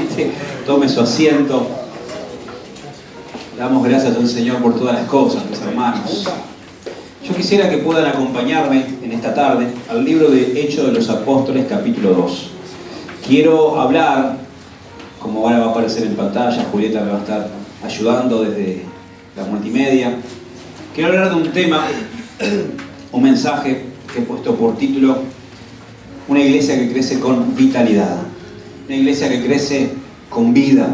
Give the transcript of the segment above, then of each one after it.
amablemente tome su asiento. Damos gracias al Señor por todas las cosas, mis hermanos. Yo quisiera que puedan acompañarme en esta tarde al libro de Hechos de los Apóstoles, capítulo 2. Quiero hablar, como ahora va a aparecer en pantalla, Julieta me va a estar ayudando desde la multimedia. Quiero hablar de un tema, un mensaje que he puesto por título: una iglesia que crece con vitalidad. Una iglesia que crece con vida,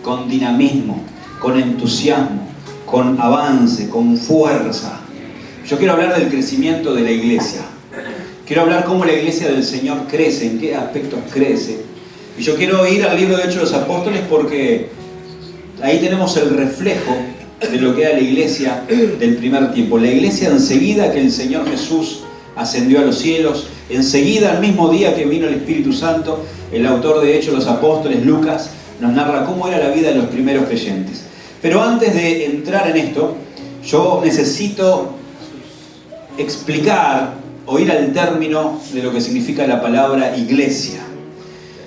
con dinamismo, con entusiasmo, con avance, con fuerza. Yo quiero hablar del crecimiento de la iglesia. Quiero hablar cómo la iglesia del Señor crece, en qué aspectos crece. Y yo quiero ir al libro de Hechos de los Apóstoles porque ahí tenemos el reflejo de lo que era la iglesia del primer tiempo. La iglesia enseguida que el Señor Jesús ascendió a los cielos, enseguida, al mismo día que vino el Espíritu Santo, el autor de Hechos de los Apóstoles, Lucas, nos narra cómo era la vida de los primeros creyentes. Pero antes de entrar en esto, yo necesito explicar o ir al término de lo que significa la palabra iglesia.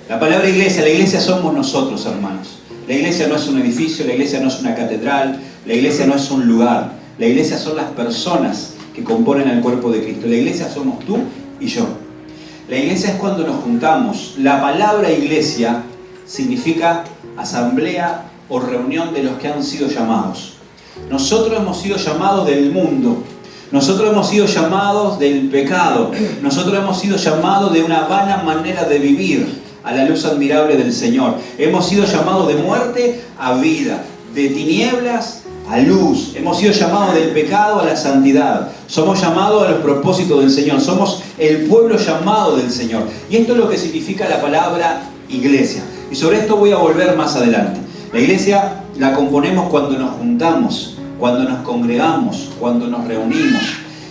La palabra iglesia, la iglesia somos nosotros, hermanos. La iglesia no es un edificio, la iglesia no es una catedral, la iglesia no es un lugar. La iglesia son las personas que componen el cuerpo de Cristo. La iglesia somos tú y yo. La iglesia es cuando nos juntamos. La palabra iglesia significa asamblea o reunión de los que han sido llamados. Nosotros hemos sido llamados del mundo. Nosotros hemos sido llamados del pecado. Nosotros hemos sido llamados de una vana manera de vivir a la luz admirable del Señor. Hemos sido llamados de muerte a vida, de tinieblas a luz. Hemos sido llamados del pecado a la santidad. Somos llamados a los propósitos del Señor. Somos el pueblo llamado del Señor. Y esto es lo que significa la palabra iglesia. Y sobre esto voy a volver más adelante. La iglesia la componemos cuando nos juntamos, cuando nos congregamos, cuando nos reunimos.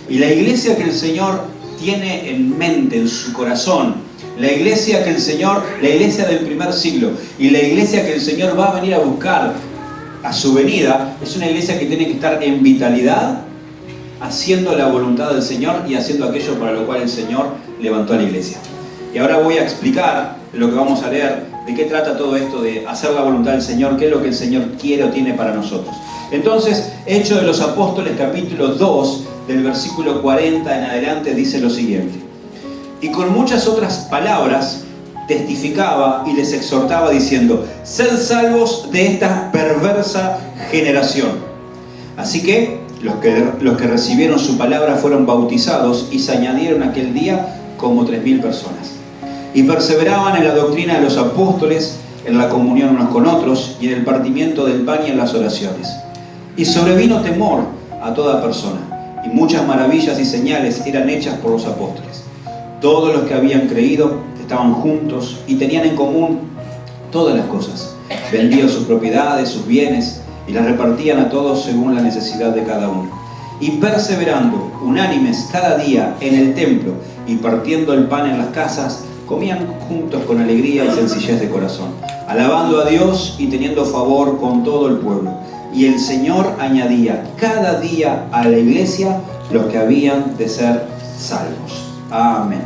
Y la iglesia que el Señor tiene en mente, en su corazón, la iglesia que el Señor, la iglesia del primer siglo, y la iglesia que el Señor va a venir a buscar a su venida, es una iglesia que tiene que estar en vitalidad, haciendo la voluntad del Señor y haciendo aquello para lo cual el Señor levantó a la iglesia. Y ahora voy a explicar lo que vamos a leer, de qué trata todo esto de hacer la voluntad del Señor, qué es lo que el Señor quiere o tiene para nosotros. Entonces, Hechos de los Apóstoles, capítulo 2, del versículo 40 en adelante, dice lo siguiente: y con muchas otras palabras testificaba y les exhortaba diciendo: sed salvos de esta perversa generación. Así que los que recibieron su palabra fueron bautizados y se añadieron aquel día como 3.000 personas. Y perseveraban en la doctrina de los apóstoles, en la comunión unos con otros y en el partimiento del pan y en las oraciones. Y sobrevino temor a toda persona, y muchas maravillas y señales eran hechas por los apóstoles. Todos los que habían creído estaban juntos y tenían en común todas las cosas. Vendían sus propiedades, sus bienes, y las repartían a todos según la necesidad de cada uno. Y perseverando unánimes cada día en el templo y partiendo el pan en las casas, comían juntos con alegría y sencillez de corazón, alabando a Dios y teniendo favor con todo el pueblo. Y el Señor añadía cada día a la iglesia los que habían de ser salvos. Amén.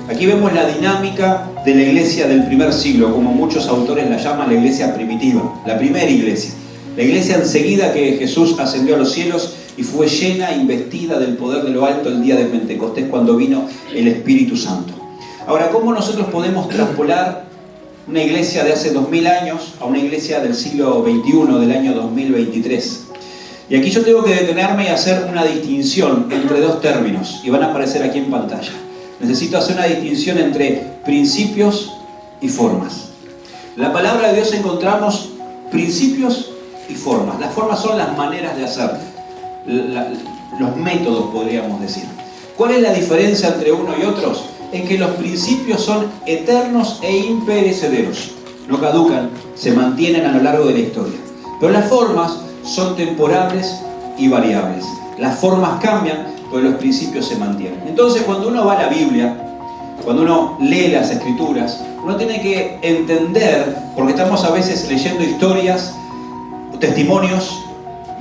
Aquí vemos la dinámica de la iglesia del primer siglo, como muchos autores la llaman la iglesia primitiva, la primera iglesia. La iglesia enseguida que Jesús ascendió a los cielos y fue llena, investida del poder de lo alto el día de Pentecostés, cuando vino el Espíritu Santo. Ahora, ¿cómo nosotros podemos traspolar una iglesia de hace 2000 años a una iglesia del siglo XXI, del año 2023? Y aquí yo tengo que detenerme y hacer una distinción entre dos términos, y van a aparecer aquí en pantalla. Necesito hacer una distinción entre principios y formas. En la palabra de Dios encontramos principios y formas. Las formas son las maneras de hacer, los métodos, podríamos decir. ¿Cuál es la diferencia entre uno y otros? En que los principios son eternos e imperecederos. No caducan, se mantienen a lo largo de la historia. Pero las formas son temporales y variables. Las formas cambian, pero los principios se mantienen. Entonces, cuando uno va a la Biblia, cuando uno lee las Escrituras, uno tiene que entender, porque estamos a veces leyendo historias, testimonios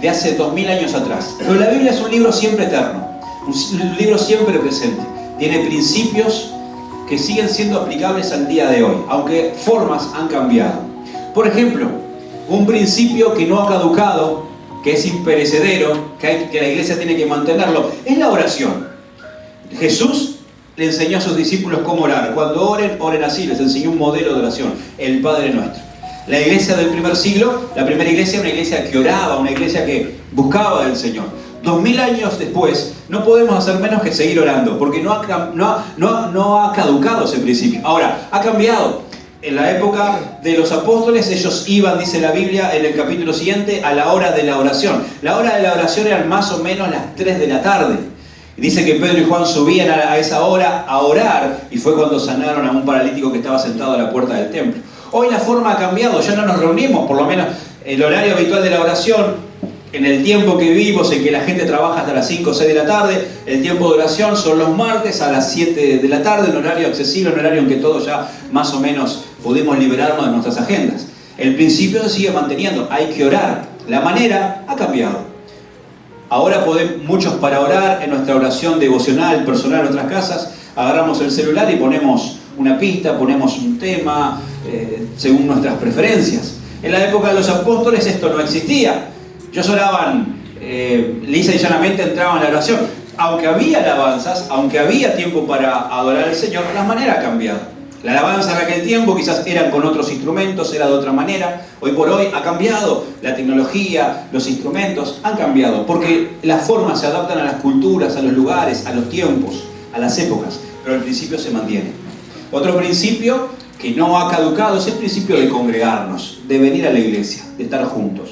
de hace 2000 años atrás. Pero la Biblia es un libro siempre eterno, un libro siempre presente. Tiene principios que siguen siendo aplicables al día de hoy, aunque formas han cambiado. Por ejemplo, un principio que no ha caducado, que es imperecedero, que la iglesia tiene que mantenerlo, es la oración. Jesús le enseñó a sus discípulos cómo orar. Cuando oren, oren así, les enseñó un modelo de oración, el Padre Nuestro. La iglesia del primer siglo, la primera iglesia, una iglesia que oraba, una iglesia que buscaba del Señor. 2000 años después, no podemos hacer menos que seguir orando, porque no ha caducado ese principio. Ahora, ha cambiado. En la época de los apóstoles, ellos iban, dice la Biblia en el capítulo siguiente, a la hora de la oración. La hora de la oración eran más o menos las 3 de la tarde. Y dice que Pedro y Juan subían a esa hora a orar, y fue cuando sanaron a un paralítico que estaba sentado a la puerta del templo. Hoy la forma ha cambiado, ya no nos reunimos, por lo menos el horario habitual de la oración, en el tiempo que vivimos, en que la gente trabaja hasta las 5 o 6 de la tarde, el tiempo de oración son los martes a las 7 de la tarde, un horario accesible, un horario en que todos ya más o menos pudimos liberarnos de nuestras agendas. El principio se sigue manteniendo, hay que orar. La manera ha cambiado. Ahora podemos, muchos para orar en nuestra oración devocional, personal en nuestras casas, agarramos el celular y ponemos una pista, ponemos un tema, según nuestras preferencias. En la época de los apóstoles esto no existía. Ellos oraban, lisa y llanamente entraban en la oración. Aunque había alabanzas, aunque había tiempo para adorar al Señor, la manera ha cambiado. La alabanza en aquel tiempo quizás eran con otros instrumentos, era de otra manera. Hoy por hoy ha cambiado. La tecnología, los instrumentos han cambiado. Porque las formas se adaptan a las culturas, a los lugares, a los tiempos, a las épocas. Pero el principio se mantiene. Otro principio que no ha caducado es el principio de congregarnos, de venir a la iglesia, de estar juntos.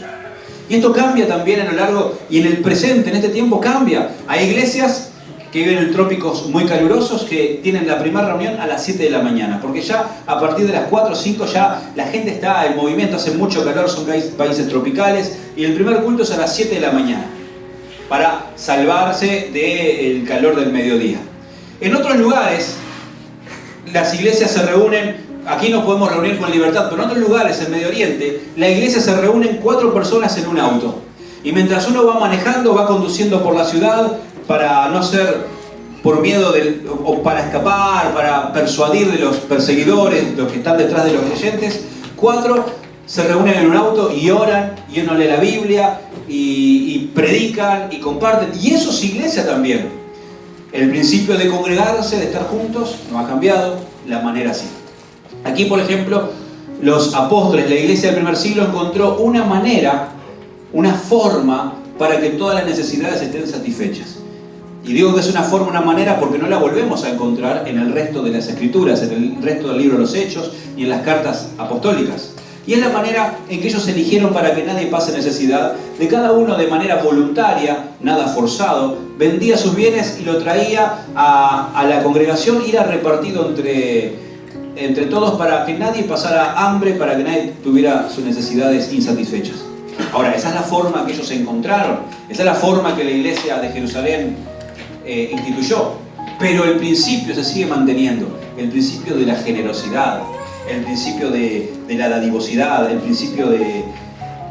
Y esto cambia también a lo largo y en el presente, en este tiempo cambia. Hay iglesias que viven en trópicos muy calurosos que tienen la primera reunión a las 7 de la mañana, porque ya a partir de las 4 o 5 ya la gente está en movimiento, hace mucho calor, son países tropicales, y el primer culto es a las 7 de la mañana, para salvarse del calor del mediodía. En otros lugares, las iglesias se reúnen. Aquí nos podemos reunir con libertad, pero en otros lugares, en Medio Oriente, la iglesia se reúnen 4 personas en un auto. Y mientras uno va manejando, va conduciendo por la ciudad para no ser por miedo o para escapar, para persuadir de los perseguidores, los que están detrás de los creyentes. 4 se reúnen en un auto y oran, y uno lee la Biblia, y predican, y comparten. Y eso es iglesia también. El principio de congregarse, de estar juntos, no ha cambiado, la manera sí. Aquí, por ejemplo, los apóstoles, la iglesia del primer siglo encontró una manera, una forma para que todas las necesidades estén satisfechas. Y digo que es una forma, una manera, porque no la volvemos a encontrar en el resto de las escrituras, en el resto del libro de los Hechos y en las cartas apostólicas. Y es la manera en que ellos eligieron para que nadie pase necesidad, de cada uno de manera voluntaria, nada forzado, vendía sus bienes y lo traía a la congregación y era repartido entre todos para que nadie pasara hambre, para que nadie tuviera sus necesidades insatisfechas. Ahora, esa es la forma que ellos encontraron, esa es la forma que la iglesia de Jerusalén instituyó, pero el principio se sigue manteniendo, el principio de la generosidad, el principio de la dadivosidad, el principio de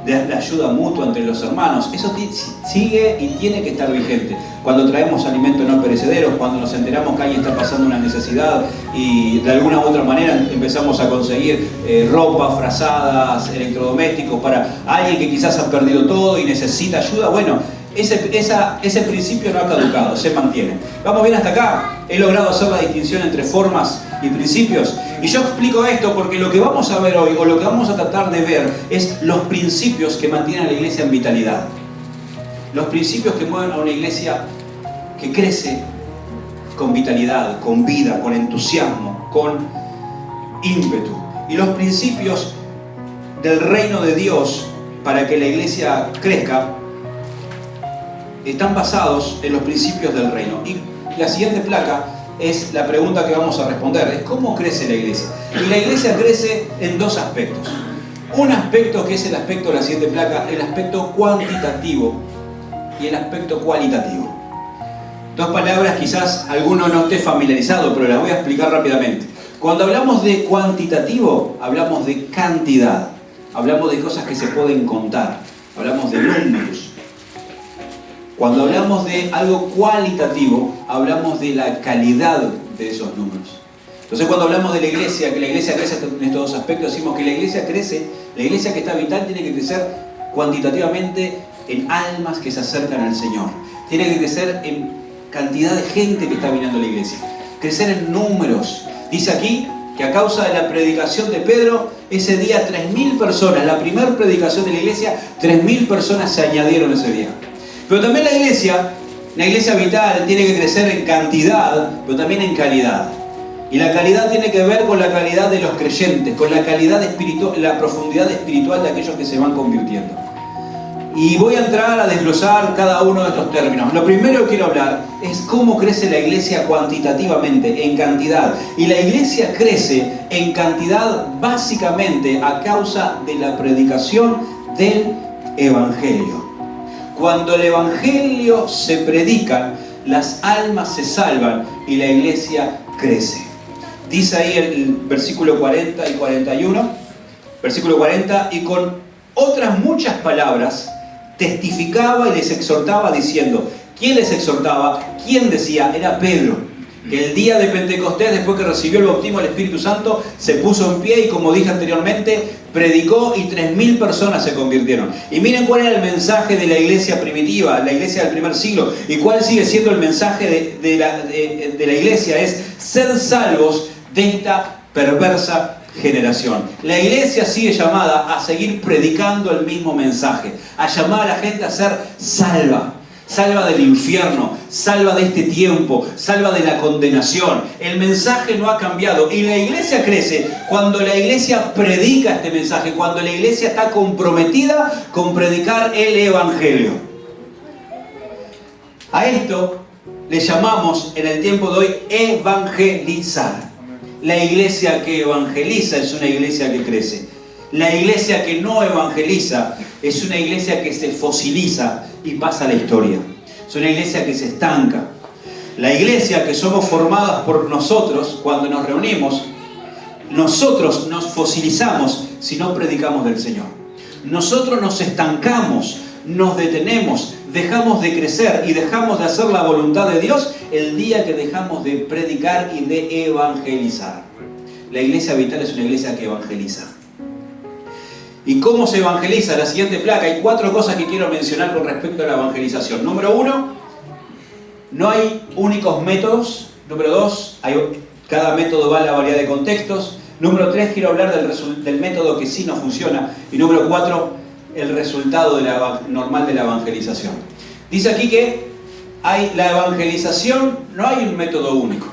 la ayuda mutua entre los hermanos. Eso sigue y tiene que estar vigente. Cuando traemos alimentos no perecederos, cuando nos enteramos que alguien está pasando una necesidad y de alguna u otra manera empezamos a conseguir ropa, frazadas, electrodomésticos para alguien que quizás ha perdido todo y necesita ayuda, bueno, ese principio no ha caducado, se mantiene. ¿Vamos bien hasta acá? He logrado hacer la distinción entre formas y principios. Y yo explico esto porque lo que vamos a ver hoy, o lo que vamos a tratar de ver, es los principios que mantienen a la iglesia en vitalidad. Los principios que mueven a una iglesia que crece con vitalidad, con vida, con entusiasmo, con ímpetu. Y los principios del reino de Dios para que la iglesia crezca están basados en los principios del reino. Y la siguiente placa es la pregunta que vamos a responder, es ¿cómo crece la iglesia? Y la iglesia crece en 2 aspectos. Un aspecto que es el aspecto de la siguiente placa, el aspecto cuantitativo y el aspecto cualitativo. 2 palabras, quizás alguno no esté familiarizado, pero las voy a explicar rápidamente. Cuando hablamos de cuantitativo, hablamos de cantidad, hablamos de cosas que se pueden contar, hablamos de números. Cuando hablamos de algo cualitativo, hablamos de la calidad de esos números. Entonces cuando hablamos de la iglesia, que la iglesia crece en estos dos aspectos, decimos que la iglesia crece, la iglesia que está vital tiene que crecer cuantitativamente en almas que se acercan al Señor. Tiene que crecer en cantidad de gente que está viniendo a la iglesia. Crecer en números. Dice aquí que a causa de la predicación de Pedro, ese día 3.000 personas, la primera predicación de la iglesia, 3.000 personas se añadieron ese día. Pero también la iglesia vital tiene que crecer en cantidad, pero también en calidad. Y la calidad tiene que ver con la calidad de los creyentes, con la calidad espiritual, la profundidad espiritual de aquellos que se van convirtiendo. Y voy a entrar a desglosar cada uno de estos términos. Lo primero que quiero hablar es cómo crece la iglesia cuantitativamente, en cantidad. Y la iglesia crece en cantidad básicamente a causa de la predicación del Evangelio. Cuando el Evangelio se predica, las almas se salvan y la iglesia crece. Dice ahí el versículo 40 y 41, versículo 40, y con otras muchas palabras testificaba y les exhortaba diciendo. ¿Quién les exhortaba? ¿Quién decía? Era Pedro, que el día de Pentecostés, después que recibió el bautismo del Espíritu Santo, se puso en pie y, como dije anteriormente, predicó y 3.000 personas se convirtieron. Y miren cuál era el mensaje de la iglesia primitiva, la iglesia del primer siglo, y cuál sigue siendo el mensaje de la iglesia, es ser salvos de esta perversa generación. La iglesia sigue llamada a seguir predicando el mismo mensaje, a llamar a la gente a ser salva del infierno, salva de este tiempo, salva de la condenación. El mensaje no ha cambiado y la iglesia crece cuando la iglesia predica este mensaje, cuando la iglesia está comprometida con predicar el Evangelio. A esto le llamamos en el tiempo de hoy evangelizar. La iglesia que evangeliza es una iglesia que crece. La iglesia que no evangeliza es una iglesia que se fosiliza y pasa a la historia. Es una iglesia que se estanca. La iglesia que somos formadas por nosotros, cuando nos reunimos, nosotros nos fosilizamos si no predicamos del Señor. Nosotros nos estancamos, nos detenemos, dejamos de crecer y dejamos de hacer la voluntad de Dios el día que dejamos de predicar y de evangelizar. La iglesia vital es una iglesia que evangeliza. ¿Y cómo se evangeliza? La siguiente placa. Hay 4 cosas que quiero mencionar con respecto a la evangelización. Número 1, no hay únicos métodos. Número 2, cada método va a la variedad de contextos. Número 3, quiero hablar del método que sí no funciona. Y número 4, el resultado normal de la evangelización. Dice aquí que la evangelización, no hay un método único.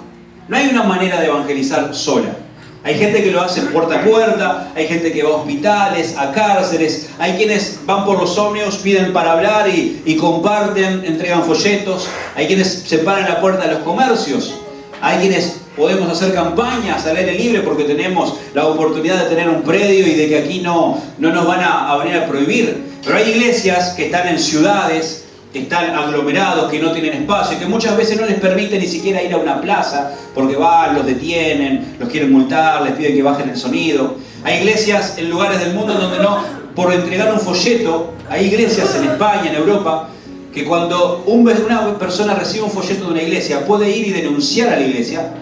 No hay una manera de evangelizar sola. Hay gente que lo hace puerta a puerta, hay gente que va a hospitales, a cárceles, hay quienes van por los ómnibus, piden para hablar y comparten, entregan folletos, hay quienes se paran a la puerta de los comercios, hay quienes podemos hacer campañas al aire libre porque tenemos la oportunidad de tener un predio y de que aquí no nos van a venir a prohibir. Pero hay iglesias que están en ciudades, que están aglomerados, que no tienen espacio, que muchas veces no les permite ni siquiera ir a una plaza, porque van, los detienen, los quieren multar, les piden que bajen el sonido. Hay iglesias en lugares del mundo donde no, por entregar un folleto, hay iglesias en España, en Europa, que cuando una persona recibe un folleto de una iglesia, puede ir y denunciar a la iglesia,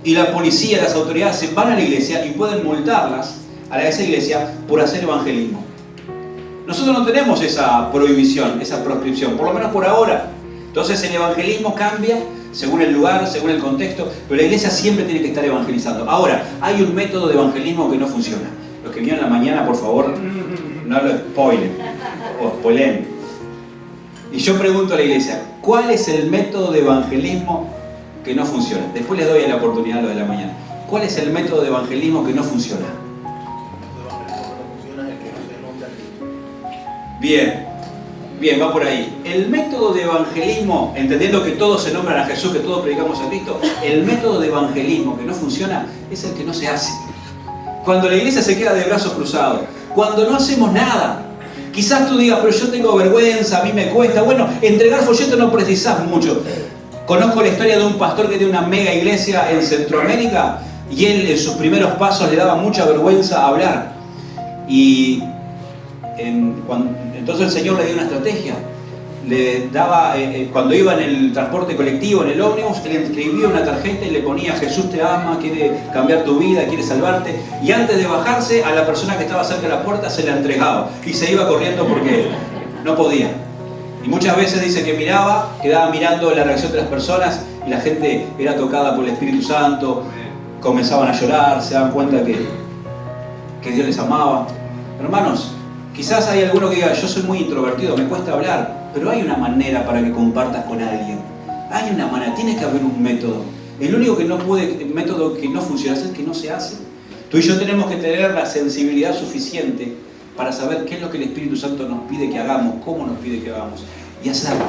y la policía, las autoridades se van a la iglesia y pueden multarlas a esa iglesia por hacer evangelismo. Nosotros no tenemos esa prohibición, esa proscripción, por lo menos por ahora. Entonces el evangelismo cambia según el lugar, según el contexto, pero la iglesia siempre tiene que estar evangelizando. Ahora, hay un método de evangelismo que no funciona. Los que vinieron en la mañana, por favor, no lo spoilen o spoilen. Y yo pregunto a la iglesia, ¿cuál es el método de evangelismo que no funciona? Después les doy la oportunidad a lo de la mañana. ¿Cuál es el método de evangelismo que no funciona? Bien, va por ahí. El método de evangelismo, entendiendo que todos se nombran a Jesús, que todos predicamos a Cristo, el método de evangelismo que no funciona es el que no se hace. Cuando la iglesia se queda de brazos cruzados, cuando no hacemos nada. Quizás tú digas, pero yo tengo vergüenza, a mí me cuesta. Bueno, entregar folletos no precisás mucho. Conozco la historia de un pastor que tiene una mega iglesia en Centroamérica y él en sus primeros pasos le daba mucha vergüenza hablar. Y entonces el Señor le dio una estrategia. le daba, cuando iba en el transporte colectivo, en el ómnibus, le escribía una tarjeta y le ponía: Jesús te ama, quiere cambiar tu vida, quiere salvarte. Y antes de bajarse, a la persona que estaba cerca de la puerta se la entregaba y se iba corriendo porque no podía. Y muchas veces dice que quedaba mirando la reacción de las personas, y la gente era tocada por el Espíritu Santo, comenzaban a llorar, se daban cuenta que Dios les amaba. Hermanos, quizás hay alguno que diga: yo soy muy introvertido, me cuesta hablar, pero hay una manera para que compartas con alguien. Hay una manera, tiene que haber un método. El único método que no funciona es el que no se hace. Tú y yo tenemos que tener la sensibilidad suficiente para saber qué es lo que el Espíritu Santo nos pide que hagamos, cómo nos pide que hagamos, y hacerlo.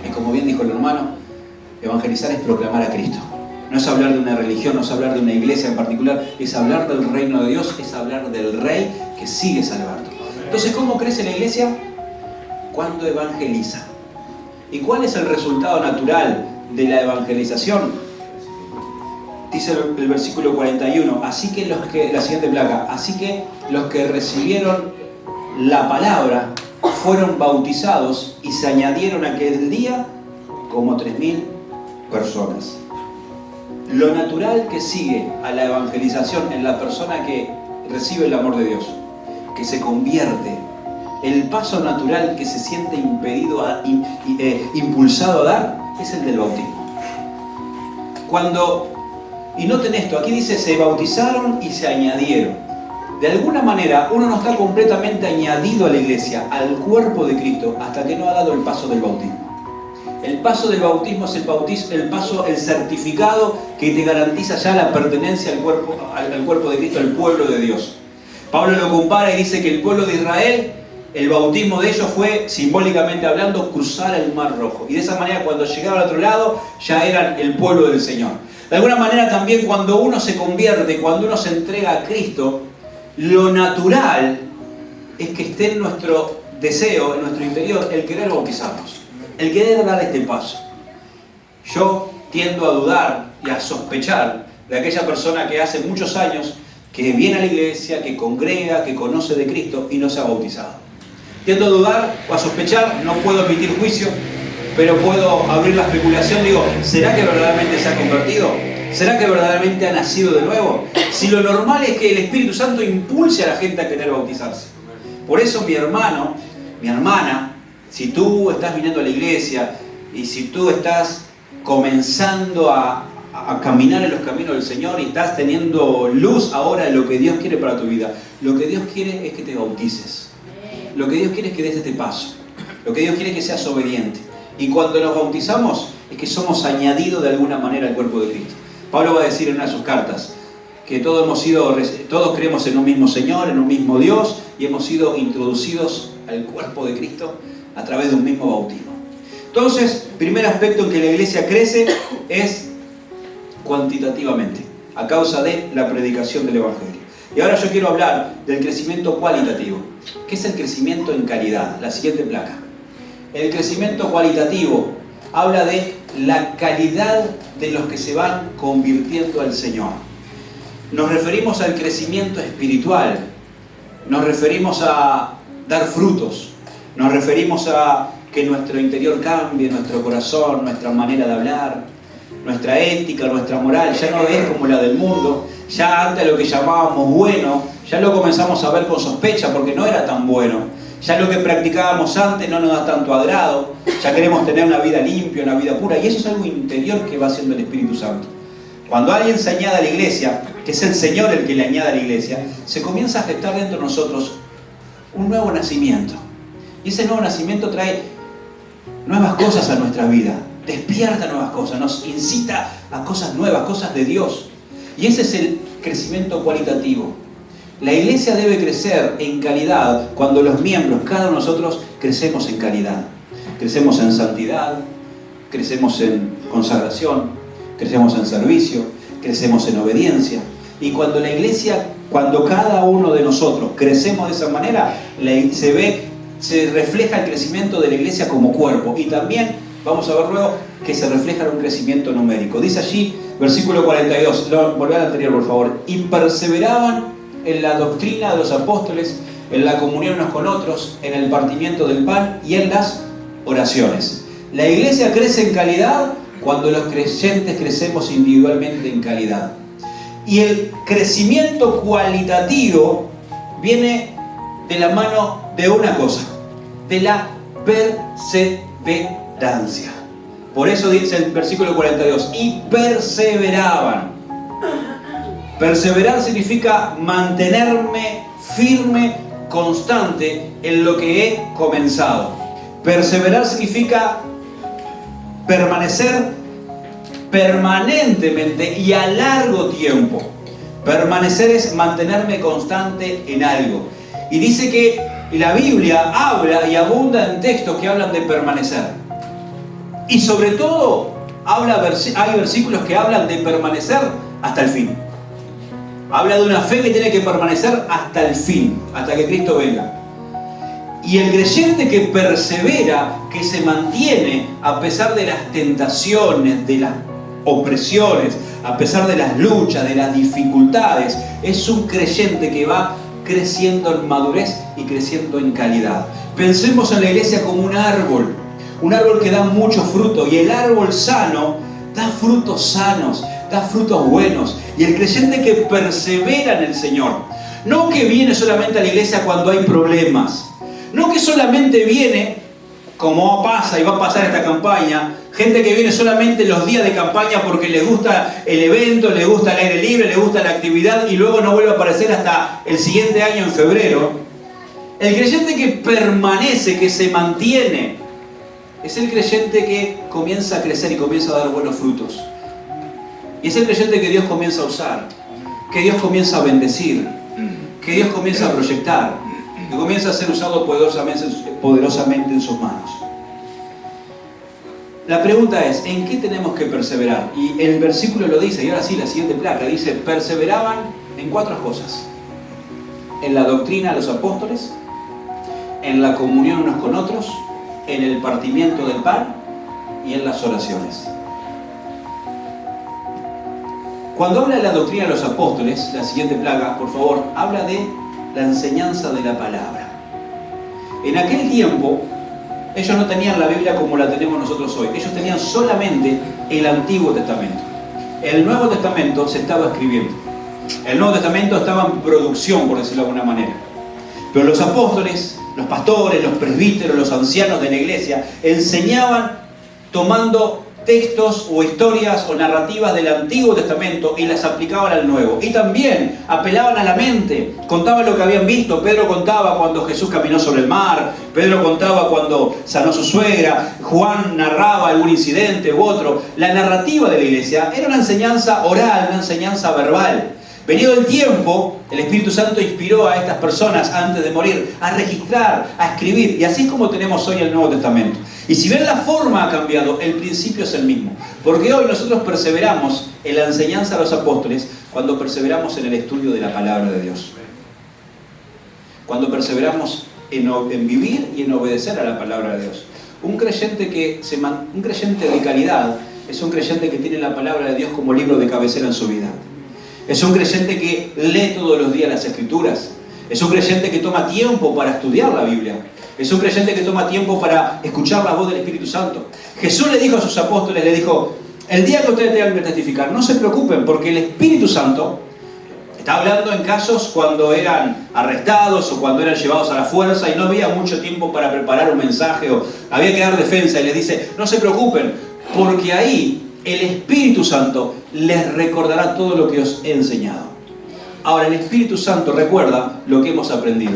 Y como bien dijo el hermano, evangelizar es proclamar a Cristo. No es hablar de una religión, no es hablar de una iglesia en particular, es hablar del reino de Dios, es hablar del Rey que sigue salvando. Entonces, ¿cómo crece la iglesia? Cuando evangeliza. ¿Y cuál es el resultado natural de la evangelización? Dice el versículo 41, la siguiente placa: así que los que recibieron la palabra fueron bautizados y se añadieron aquel día como 3.000 personas. Lo natural que sigue a la evangelización en la persona que recibe el amor de Dios, que se convierte, el paso natural que se siente impulsado a dar, es el del bautismo. Y noten esto, aquí dice: se bautizaron y se añadieron. De alguna manera, uno no está completamente añadido a la iglesia, al cuerpo de Cristo, hasta que no ha dado el paso del bautismo. El paso del bautismo es el certificado que te garantiza ya la pertenencia al cuerpo de Cristo, al pueblo de Dios. Pablo lo compara y dice que el pueblo de Israel, el bautismo de ellos fue, simbólicamente hablando, cruzar el Mar Rojo. Y de esa manera, cuando llegaban al otro lado, ya eran el pueblo del Señor. De alguna manera también, cuando uno se convierte, cuando uno se entrega a Cristo, lo natural es que esté en nuestro deseo, en nuestro interior, el querer bautizarnos, el querer dar este paso. Yo tiendo a dudar y a sospechar de aquella persona que hace muchos años que viene a la iglesia, que congrega, que conoce de Cristo y no se ha bautizado. Tiendo a dudar o a sospechar, no puedo emitir juicio, pero puedo abrir la especulación. Digo: ¿será que verdaderamente se ha convertido? ¿Será que verdaderamente ha nacido de nuevo? Si lo normal es que el Espíritu Santo impulse a la gente a querer bautizarse. Por eso, mi hermano, mi hermana, si tú estás viniendo a la iglesia y si tú estás comenzando a caminar en los caminos del Señor y estás teniendo luz ahora de lo que Dios quiere para tu vida, lo que Dios quiere es que te bautices. Lo que Dios quiere es que des este paso. Lo que Dios quiere es que seas obediente. Y cuando nos bautizamos es que somos añadidos de alguna manera al cuerpo de Cristo. Pablo va a decir en una de sus cartas que todos creemos en un mismo Señor, en un mismo Dios, y hemos sido introducidos al cuerpo de Cristo a través de un mismo bautismo. Entonces, primer aspecto en que la iglesia crece es cuantitativamente, a causa de la predicación del Evangelio. Y ahora yo quiero hablar del crecimiento cualitativo. ¿Qué es el crecimiento en calidad? La siguiente placa. El crecimiento cualitativo habla de la calidad de los que se van convirtiendo al Señor. Nos referimos al crecimiento espiritual, nos referimos a dar frutos, nos referimos a que nuestro interior cambie, nuestro corazón, nuestra manera de hablar, nuestra ética, nuestra moral, ya no es como la del mundo. Ya antes lo que llamábamos bueno, ya lo comenzamos a ver con sospecha porque no era tan bueno. Ya lo que practicábamos antes no nos da tanto agrado, ya queremos tener una vida limpia, una vida pura, y eso es algo interior que va haciendo el Espíritu Santo. Cuando alguien se añade a la iglesia, que es el Señor el que le añade a la iglesia, se comienza a gestar dentro de nosotros un nuevo nacimiento. Y ese nuevo nacimiento trae nuevas cosas a nuestra vida, despierta nuevas cosas, nos incita a cosas nuevas, cosas de Dios. Y ese es el crecimiento cualitativo. La iglesia debe crecer en calidad cuando los miembros, cada uno de nosotros, crecemos en calidad. Crecemos en santidad, crecemos en consagración, crecemos en servicio, crecemos en obediencia. Y cuando la iglesia, cuando cada uno de nosotros crecemos de esa manera, se refleja el crecimiento de la iglesia como cuerpo. Y también, vamos a ver luego, que se refleja en un crecimiento numérico. Dice allí, versículo 42, volvé al anterior por favor, y perseveraban en la doctrina de los apóstoles, en la comunión unos con otros, en el partimiento del pan y en las oraciones. La iglesia crece en calidad cuando los creyentes crecemos individualmente en calidad. Y el crecimiento cualitativo viene de la mano de una cosa, de la perseverancia. Por eso dice el versículo 42, y perseveraban. Perseverar significa mantenerme firme, constante en lo que he comenzado. Perseverar significa permanecer permanentemente y a largo tiempo. Permanecer es mantenerme constante en algo. Y dice que la Biblia habla y abunda en textos que hablan de permanecer. Y sobre todo, hay versículos que hablan de permanecer hasta el fin. Habla de una fe que tiene que permanecer hasta el fin, hasta que Cristo venga. Y el creyente que persevera, que se mantiene a pesar de las tentaciones, de las opresiones, a pesar de las luchas, de las dificultades, es un creyente que va creciendo en madurez y creciendo en calidad. Pensemos en la iglesia como un árbol que da mucho fruto, y el árbol sano da frutos sanos, da frutos buenos. Y el creyente que persevera en el Señor, no que viene solamente a la iglesia cuando hay problemas, no que solamente viene, como pasa y va a pasar esta campaña, gente que viene solamente los días de campaña porque les gusta el evento, les gusta el aire libre, les gusta la actividad y luego no vuelve a aparecer hasta el siguiente año en febrero. El creyente que permanece, que se mantiene, es el creyente que comienza a crecer y comienza a dar buenos frutos. Y es el creyente que Dios comienza a usar, que Dios comienza a bendecir, que Dios comienza a proyectar, que comienza a ser usado poderosamente en sus manos. La pregunta es, ¿en qué tenemos que perseverar? Y el versículo lo dice, y ahora sí, la siguiente placa dice, perseveraban en 4 cosas: en la doctrina de los apóstoles, en la comunión unos con otros, en el partimiento del pan y en las oraciones. Cuando habla de la doctrina de los apóstoles, la siguiente placa, por favor, habla de la enseñanza de la palabra. En aquel tiempo, ellos no tenían la Biblia como la tenemos nosotros hoy. Ellos tenían solamente el Antiguo Testamento. El Nuevo Testamento se estaba escribiendo. El Nuevo Testamento estaba en producción, por decirlo de alguna manera. Pero los apóstoles, los pastores, los presbíteros, los ancianos de la iglesia enseñaban tomando textos o historias o narrativas del Antiguo Testamento y las aplicaban al Nuevo. Y también apelaban a la mente, contaban lo que habían visto. Pedro contaba cuando Jesús caminó sobre el mar, Pedro contaba cuando sanó a su suegra, Juan narraba algún incidente u otro. La narrativa de la iglesia era una enseñanza oral, una enseñanza verbal. Venido el tiempo, el Espíritu Santo inspiró a estas personas antes de morir a registrar, a escribir, y así es como tenemos hoy el Nuevo Testamento. Y si bien la forma ha cambiado, el principio es el mismo. Porque hoy nosotros perseveramos en la enseñanza de los apóstoles cuando perseveramos en el estudio de la palabra de Dios. Cuando perseveramos en vivir y en obedecer a la palabra de Dios. Un creyente de calidad es un creyente que tiene la palabra de Dios como libro de cabecera en su vida. Es un creyente que lee todos los días las Escrituras. Es un creyente que toma tiempo para estudiar la Biblia. Es un creyente que toma tiempo para escuchar la voz del Espíritu Santo. Jesús le dijo a sus apóstoles, le dijo, el día que ustedes tengan que testificar, no se preocupen, porque el Espíritu Santo, está hablando en casos cuando eran arrestados o cuando eran llevados a la fuerza y no había mucho tiempo para preparar un mensaje o había que dar defensa, y les dice, no se preocupen, porque ahí el Espíritu Santo les recordará todo lo que os he enseñado. Ahora, el Espíritu Santo recuerda lo que hemos aprendido.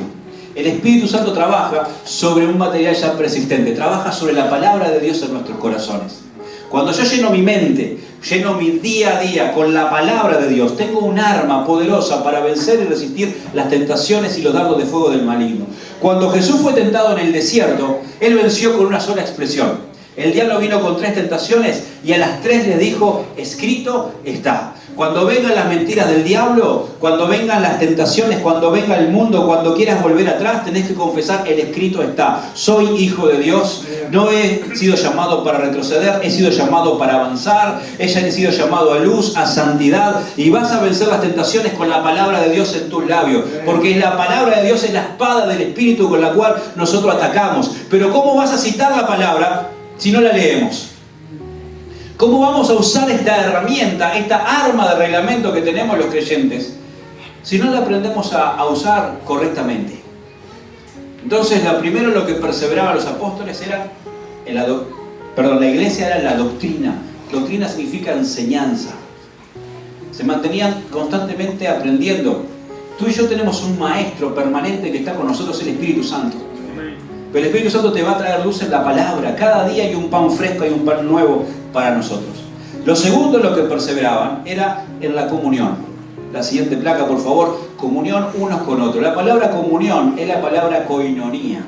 El Espíritu Santo trabaja sobre un material ya persistente, trabaja sobre la palabra de Dios en nuestros corazones. Cuando yo lleno mi mente, lleno mi día a día con la palabra de Dios, tengo un arma poderosa para vencer y resistir las tentaciones y los dardos de fuego del maligno. Cuando Jesús fue tentado en el desierto, Él venció con una sola expresión. El diablo vino con 3 tentaciones y a las 3 le dijo, escrito está. Cuando vengan las mentiras del diablo, cuando vengan las tentaciones, cuando venga el mundo, cuando quieras volver atrás, tenés que confesar, el escrito está. Soy hijo de Dios, no he sido llamado para retroceder, he sido llamado para avanzar, he sido llamado a luz, a santidad, y vas a vencer las tentaciones con la palabra de Dios en tus labios, porque la palabra de Dios es la espada del Espíritu con la cual nosotros atacamos. Pero ¿cómo vas a citar la palabra si no la leemos? ¿Cómo vamos a usar esta herramienta, esta arma de reglamento que tenemos los creyentes, si no la aprendemos a usar correctamente? Entonces, primero lo que perseveraban los apóstoles era, la iglesia era la doctrina. Doctrina significa enseñanza. Se mantenían constantemente aprendiendo. Tú y yo tenemos un maestro permanente que está con nosotros, el Espíritu Santo. Pero el Espíritu Santo te va a traer luz en la palabra. Cada día hay un pan fresco, hay un pan nuevo para nosotros. Lo segundo en lo que perseveraban era en la comunión. La siguiente placa, por favor. Comunión unos con otros. La palabra comunión es la palabra koinonía.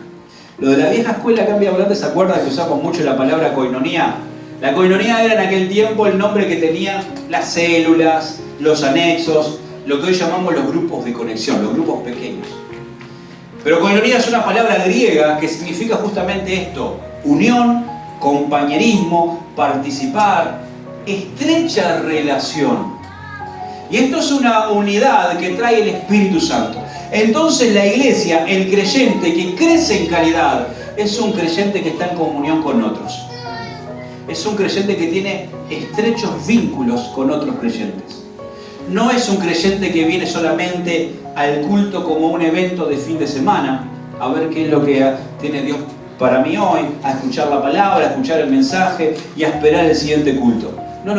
Lo de la vieja escuela, acá en Villa Volante, ¿se acuerdan que usamos mucho la palabra koinonía? La koinonía era en aquel tiempo el nombre que tenían las células, los anexos, lo que hoy llamamos los grupos de conexión, los grupos pequeños. Pero koinonía es una palabra griega que significa justamente esto: unión, compañerismo, participar, estrecha relación. Y esto es una unidad que trae el Espíritu Santo. Entonces la iglesia, el creyente que crece en calidad, es un creyente que está en comunión con otros. Es un creyente que tiene estrechos vínculos con otros creyentes. No es un creyente que viene solamente al culto como un evento de fin de semana, a ver qué es lo que tiene Dios para mí hoy, a escuchar la palabra, a escuchar el mensaje y a esperar el siguiente culto. No.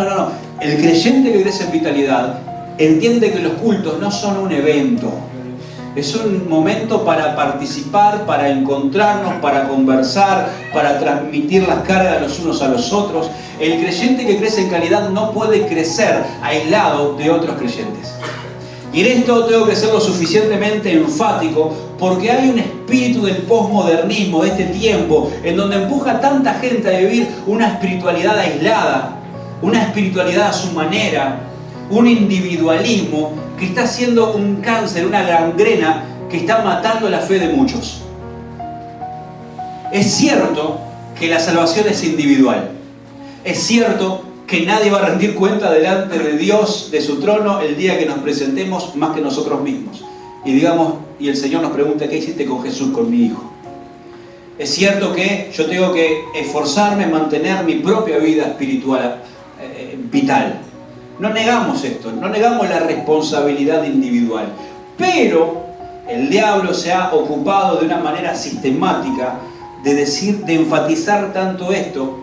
El creyente que crece en vitalidad entiende que los cultos no son un evento. Es un momento para participar, para encontrarnos, para conversar, para transmitir las cargas los unos a los otros. El creyente que crece en calidad no puede crecer aislado de otros creyentes. Y en esto tengo que ser lo suficientemente enfático, porque hay un espíritu del posmodernismo de este tiempo en donde empuja a tanta gente a vivir una espiritualidad aislada, una espiritualidad a su manera, un individualismo que está haciendo un cáncer, una gangrena que está matando la fe de muchos. Es cierto que la salvación es individual. Es cierto que nadie va a rendir cuenta delante de Dios, de su trono, el día que nos presentemos más que nosotros mismos. Y digamos, y el Señor nos pregunta: ¿qué hiciste con Jesús, con mi hijo? Es cierto que yo tengo que esforzarme en mantener mi propia vida espiritual vital. No negamos esto, no negamos la responsabilidad individual. Pero el diablo se ha ocupado de una manera sistemática de enfatizar tanto esto,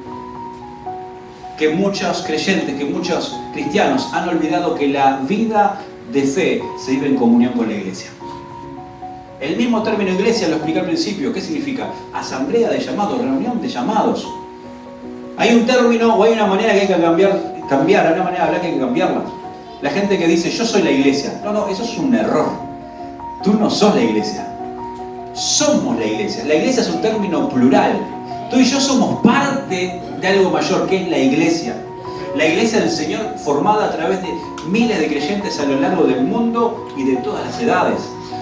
que muchos creyentes, que muchos cristianos han olvidado que la vida de fe se vive en comunión con la iglesia. El mismo término iglesia lo expliqué al principio. ¿Qué significa? Asamblea de llamados, reunión de llamados. Hay un término o hay una manera que hay que cambiar, hay una manera de hablar que hay que cambiarla. La gente que dice: yo soy la iglesia. No, eso es un error. Tú no sos la iglesia. Somos la iglesia. La iglesia es un término plural. Tú y yo somos parte de algo mayor, que es la iglesia. La iglesia del Señor, formada a través de miles de creyentes a lo largo del mundo y de todas las edades.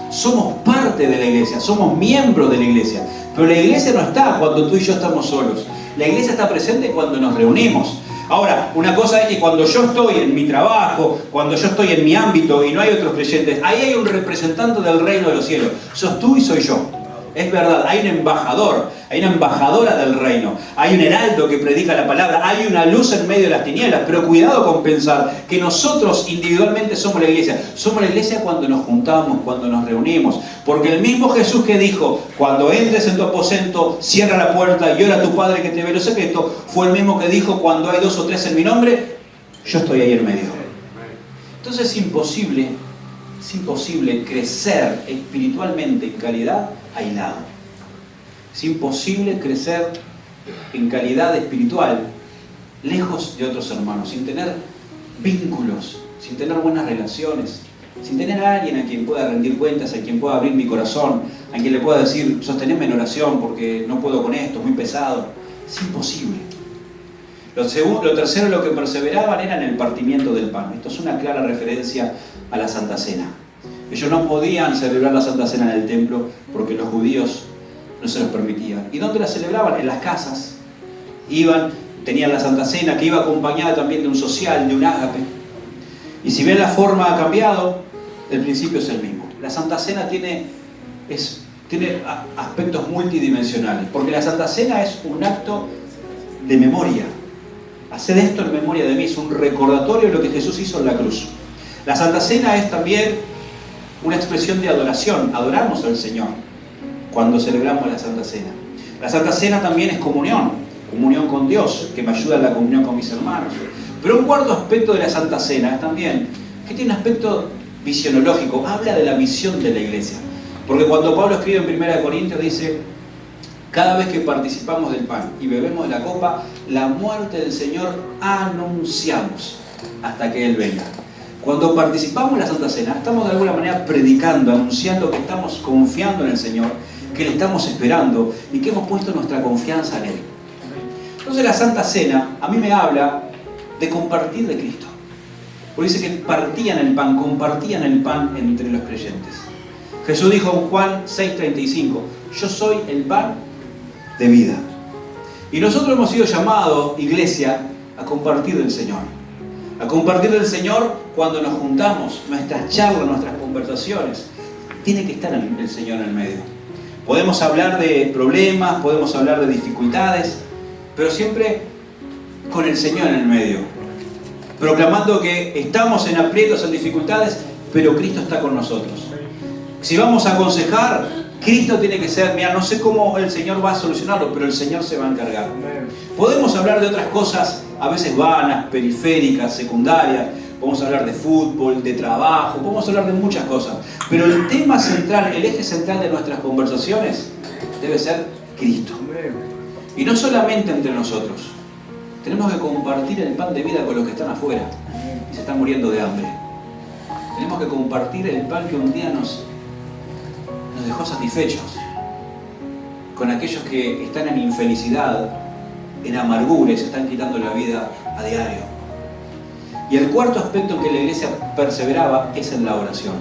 Somos parte de la iglesia, somos miembros de la iglesia. Pero la iglesia no está cuando tú y yo estamos solos. La iglesia está presente cuando nos reunimos. Ahora, una cosa es que cuando yo estoy en mi trabajo, cuando yo estoy en mi ámbito y no hay otros creyentes, ahí hay un representante del reino de los cielos. Sos tú y soy yo. Es verdad, hay un embajador, hay una embajadora del reino, hay un heraldo que predica la palabra, hay una luz en medio de las tinieblas, pero cuidado con pensar que nosotros individualmente somos la iglesia. Somos la iglesia cuando nos juntamos, cuando nos reunimos, porque el mismo Jesús que dijo: cuando entres en tu aposento, cierra la puerta y ora a tu Padre que te ve lo secreto, fue el mismo que dijo: cuando hay 2 o 3 en mi nombre, yo estoy ahí en medio. Entonces es imposible crecer espiritualmente en calidad aislado. Es imposible crecer en calidad espiritual lejos de otros hermanos, sin tener vínculos, sin tener buenas relaciones, sin tener a alguien a quien pueda rendir cuentas, a quien pueda abrir mi corazón, a quien le pueda decir: sosteneme en oración porque no puedo con esto, es muy pesado. Es imposible. Lo tercero, lo que perseveraban era en el partimiento del pan. Esto es una clara referencia a la Santa Cena. Ellos no podían celebrar la Santa Cena en el templo porque los judíos no se los permitían. ¿Y dónde la celebraban? En las casas. Tenían la Santa Cena, que iba acompañada también de un social, de un ágape. Y si bien la forma ha cambiado, el principio es el mismo. La Santa Cena tiene aspectos multidimensionales, porque la Santa Cena es un acto de memoria. Haced esto en memoria de mí, es un recordatorio de lo que Jesús hizo en la cruz. La Santa Cena es también una expresión de adoración. Adoramos al Señor cuando celebramos la Santa Cena. La Santa Cena también es comunión con Dios, que me ayuda en la comunión con mis hermanos. Pero un cuarto aspecto de la Santa Cena es también que tiene un aspecto misionológico, habla de la misión de la iglesia. Porque cuando Pablo escribe en 1 Corintios dice: cada vez que participamos del pan y bebemos de la copa, la muerte del Señor anunciamos hasta que Él venga. Cuando participamos en la Santa Cena, estamos de alguna manera predicando, anunciando que estamos confiando en el Señor, que le estamos esperando y que hemos puesto nuestra confianza en Él. Entonces la Santa Cena a mí me habla de compartir de Cristo. Porque dice que compartían el pan entre los creyentes. Jesús dijo en Juan 6:35: yo soy el pan de vida. Y nosotros hemos sido llamados, iglesia, a compartir del Señor. A compartir del Señor cuando nos juntamos, nuestras charlas, nuestras conversaciones. Tiene que estar el Señor en el medio. Podemos hablar de problemas, podemos hablar de dificultades, pero siempre con el Señor en el medio. Proclamando que estamos en aprietos, en dificultades, pero Cristo está con nosotros. Si vamos a aconsejar, Cristo tiene que ser, mira, no sé cómo el Señor va a solucionarlo, pero el Señor se va a encargar. Podemos hablar de otras cosas, a veces vanas, periféricas, secundarias. Podemos hablar de fútbol, de trabajo, podemos hablar de muchas cosas. Pero el tema central, el eje central de nuestras conversaciones debe ser Cristo. Y no solamente entre nosotros. Tenemos que compartir el pan de vida con los que están afuera y se están muriendo de hambre. Tenemos que compartir el pan que un día nos dejó satisfechos, con aquellos que están en infelicidad, en amargura y se están quitando la vida a diario. Y el cuarto aspecto en que la iglesia perseveraba es en la oración.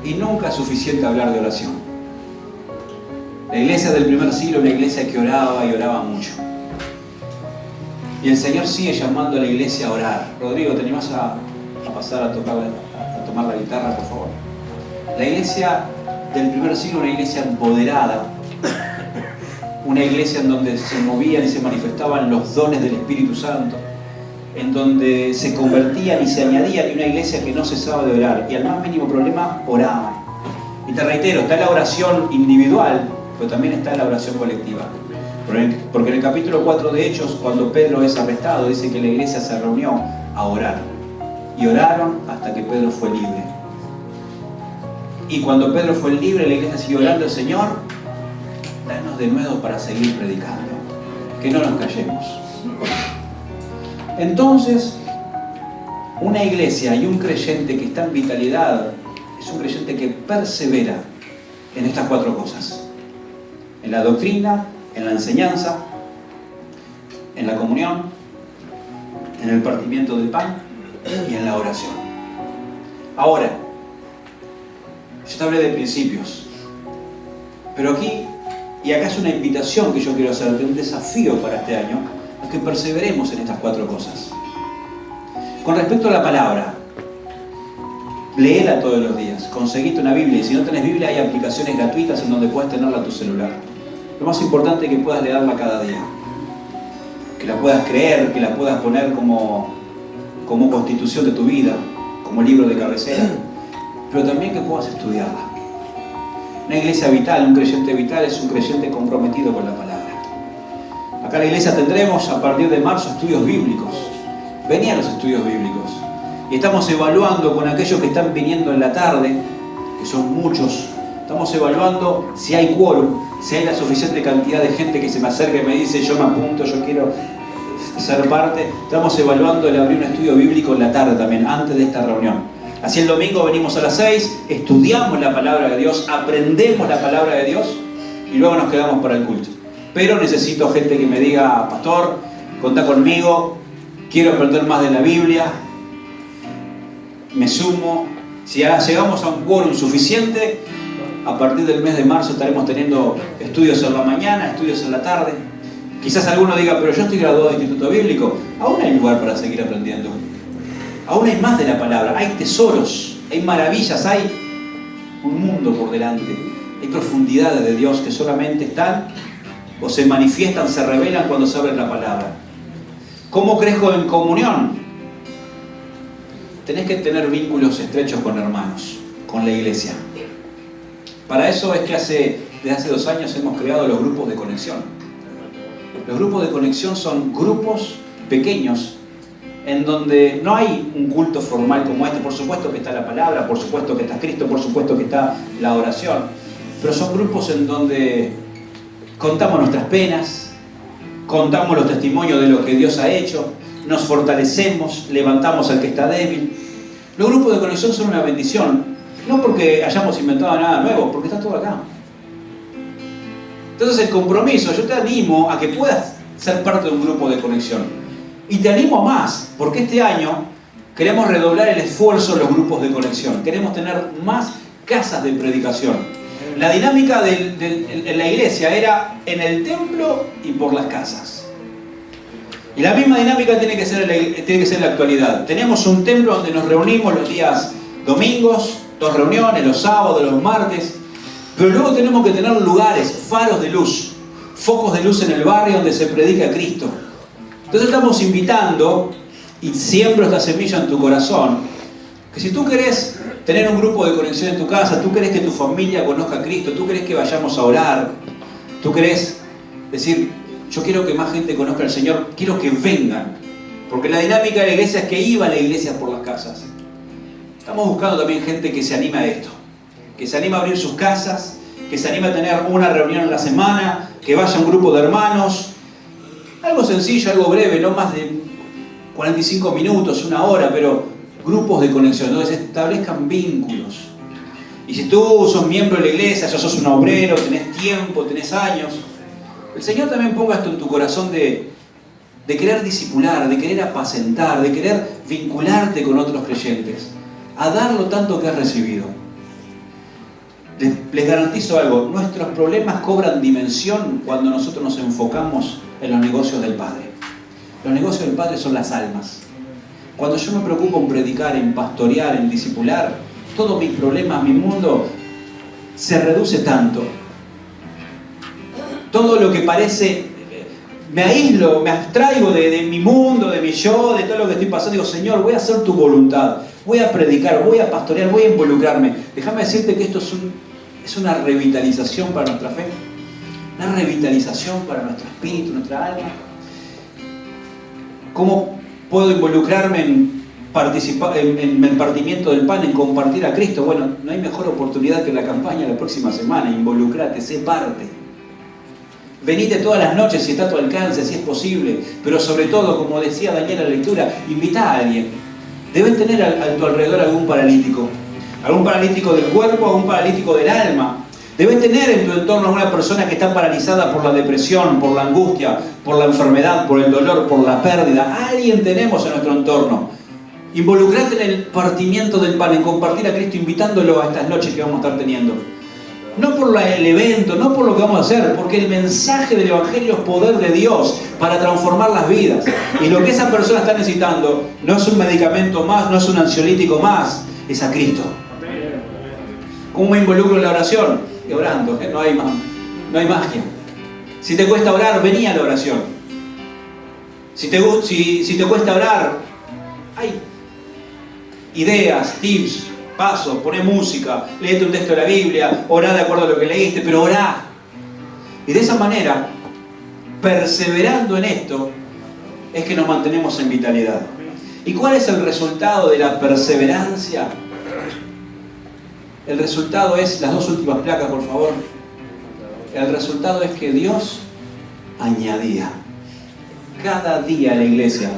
Y nunca es suficiente hablar de oración. La iglesia del primer siglo era una iglesia que oraba y oraba mucho. Y el Señor sigue llamando a la iglesia a orar. Rodrigo, ¿te animás a pasar a tomar la guitarra, por favor? La iglesia del primer siglo era una iglesia empoderada, una iglesia en donde se movían y se manifestaban los dones del Espíritu Santo, en donde se convertían y se añadían, y una iglesia que no cesaba de orar, y al más mínimo problema oraban. Y te reitero, está la oración individual, pero también está la oración colectiva. Porque en el capítulo 4 de Hechos, cuando Pedro es arrestado, dice que la iglesia se reunió a orar. Y oraron hasta que Pedro fue libre. Y cuando Pedro fue libre, la iglesia siguió orando: Señor, danos de nuevo para seguir predicando. Que no nos callemos. Entonces, una iglesia y un creyente que está en vitalidad es un creyente que persevera en estas cuatro cosas: en la doctrina, en la enseñanza, en la comunión, en el partimiento del pan y en la oración. Ahora, yo te hablé de principios, pero aquí, y acá es una invitación que yo quiero hacerte, un desafío para este año, a que perseveremos en estas cuatro cosas. Con respecto a la palabra, léela todos los días, conseguite una Biblia, y si no tenés Biblia hay aplicaciones gratuitas en donde puedes tenerla en tu celular. Lo más importante es que puedas leerla cada día, que la puedas creer, que la puedas poner como constitución de tu vida, como libro de cabecera, pero también que puedas estudiarla. Una iglesia vital, un creyente vital es un creyente comprometido con la palabra. Acá en la iglesia tendremos a partir de marzo estudios bíblicos. Venían los estudios bíblicos y estamos evaluando con aquellos que están viniendo en la tarde, que son muchos. Estamos evaluando si hay quórum, si hay la suficiente cantidad de gente que se me acerca y me dice: yo me apunto, yo quiero ser parte. Estamos evaluando el abrir un estudio bíblico en la tarde también, antes de esta reunión. Así el domingo venimos a las 6, estudiamos la palabra de Dios, aprendemos la palabra de Dios y luego nos quedamos para el culto. Pero necesito gente que me diga: pastor, contá conmigo, quiero aprender más de la Biblia, me sumo. Si llegamos a un quórum suficiente, a partir del mes de marzo estaremos teniendo estudios en la mañana, estudios en la tarde. Quizás alguno diga, pero yo estoy graduado de Instituto Bíblico. Aún hay lugar para seguir aprendiendo. Aún hay más de la palabra, hay tesoros, hay maravillas, hay un mundo por delante. Hay profundidades de Dios que solamente están o se manifiestan, se revelan cuando se abre la palabra. ¿Cómo crezco en comunión? Tenés que tener vínculos estrechos con hermanos, con la iglesia. Para eso es que desde hace 2 años hemos creado los grupos de conexión. Los grupos de conexión son grupos pequeños en donde no hay un culto formal como este. Por supuesto que está la palabra, por supuesto que está Cristo, por supuesto que está la oración. Pero son grupos en donde contamos nuestras penas, contamos los testimonios de lo que Dios ha hecho, nos fortalecemos, levantamos al que está débil. Los grupos de conexión son una bendición, no porque hayamos inventado nada nuevo, porque está todo acá. Entonces el compromiso, yo te animo a que puedas ser parte de un grupo de conexión. Y te animo a más, porque este año queremos redoblar el esfuerzo en los grupos de conexión. Queremos tener más casas de predicación. La dinámica en la iglesia era en el templo y por las casas. Y la misma dinámica tiene que ser en la actualidad. Tenemos un templo donde nos reunimos los días domingos, 2 reuniones, los sábados, los martes. Pero luego tenemos que tener lugares, faros de luz, focos de luz en el barrio donde se predica a Cristo. Entonces estamos invitando, y siembro esta semilla en tu corazón, que si tú querés tener un grupo de conexión en tu casa, tú querés que tu familia conozca a Cristo, tú querés que vayamos a orar, tú querés decir, yo quiero que más gente conozca al Señor, quiero que vengan. Porque la dinámica de la iglesia es que iba a la iglesia por las casas. Estamos buscando también gente que se anime a esto, que se anime a abrir sus casas, que se anime a tener una reunión en la semana, que vaya un grupo de hermanos. Algo sencillo, algo breve, no más de 45 minutos, 1 hora, pero grupos de conexión, donde se establezcan vínculos. Y si tú sos miembro de la iglesia, ya sos un obrero, tenés tiempo, tenés años, el Señor también ponga esto en tu corazón de querer discipular, de querer apacentar, de querer vincularte con otros creyentes, a dar lo tanto que has recibido. Les garantizo algo, nuestros problemas cobran dimensión cuando nosotros nos enfocamos en los negocios del Padre. Los negocios del Padre son las almas. Cuando yo me preocupo en predicar, en pastorear, en discipular, todos mis problemas, mi mundo, se reduce tanto. Todo lo que parece, me aíslo, me abstraigo de mi mundo, de mi yo, de todo lo que estoy pasando. Digo, Señor, voy a hacer tu voluntad, voy a predicar, voy a pastorear, voy a involucrarme. Déjame decirte que esto es una revitalización para nuestra fe, una revitalización para nuestro espíritu, nuestra alma. ¿Cómo puedo involucrarme en participar en el partimiento del pan, en compartir a Cristo? Bueno, no hay mejor oportunidad que la campaña la próxima semana. Involucrate, sé parte. Venite todas las noches si está a tu alcance, si es posible. Pero sobre todo, como decía Daniel en la lectura, invita a alguien. Debes tener a tu alrededor algún paralítico del cuerpo, algún paralítico del alma. Debes tener en tu entorno a una persona que está paralizada por la depresión, por la angustia, por la enfermedad, por el dolor, por la pérdida. Alguien tenemos en nuestro entorno. Involucrate en el partimiento del pan, en compartir a Cristo, invitándolo a estas noches que vamos a estar teniendo. No por el evento, no por lo que vamos a hacer, porque el mensaje del Evangelio es poder de Dios para transformar las vidas. Y lo que esa persona está necesitando no es un medicamento más, no es un ansiolítico más, es a Cristo. ¿Cómo me involucro en la oración? Y orando, no hay magia. Si te cuesta orar, vení a la oración. Si te cuesta orar, hay ideas, tips, pasos, poné música, léete un texto de la Biblia, orá de acuerdo a lo que leíste, pero orá. Y de esa manera, perseverando en esto, es que nos mantenemos en vitalidad. ¿Y cuál es el resultado de la perseverancia? El resultado es, las 2 últimas placas, por favor. El resultado es que Dios añadía cada día a la iglesia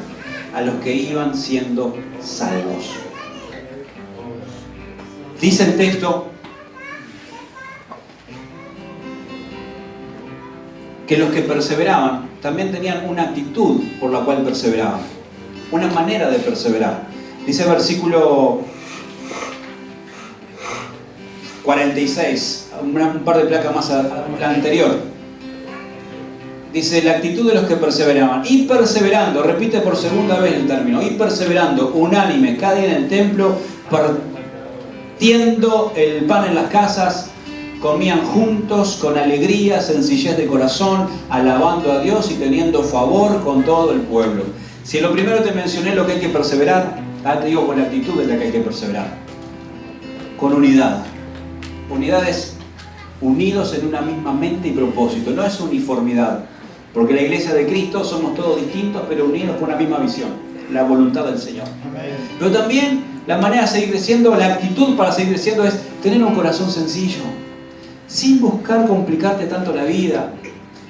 a los que iban siendo salvos. Dice el texto que los que perseveraban también tenían una actitud por la cual perseveraban, una manera de perseverar. Dice el versículo 46, un par de placas más a la anterior. Dice, la actitud de los que perseveraban. Y perseverando, repite por segunda vez el término, y perseverando, unánime, cada día en el templo, partiendo el pan en las casas, comían juntos, con alegría, sencillez de corazón, alabando a Dios y teniendo favor con todo el pueblo. Si en lo primero te mencioné lo que hay que perseverar, ahora te digo con la actitud de la que hay que perseverar. Con unidad. Unidad es unidos en una misma mente y propósito, no es uniformidad. Porque la iglesia de Cristo somos todos distintos, pero unidos por una misma visión, la voluntad del Señor. Pero también la manera de seguir creciendo, la actitud para seguir creciendo es tener un corazón sencillo, sin buscar complicarte tanto la vida,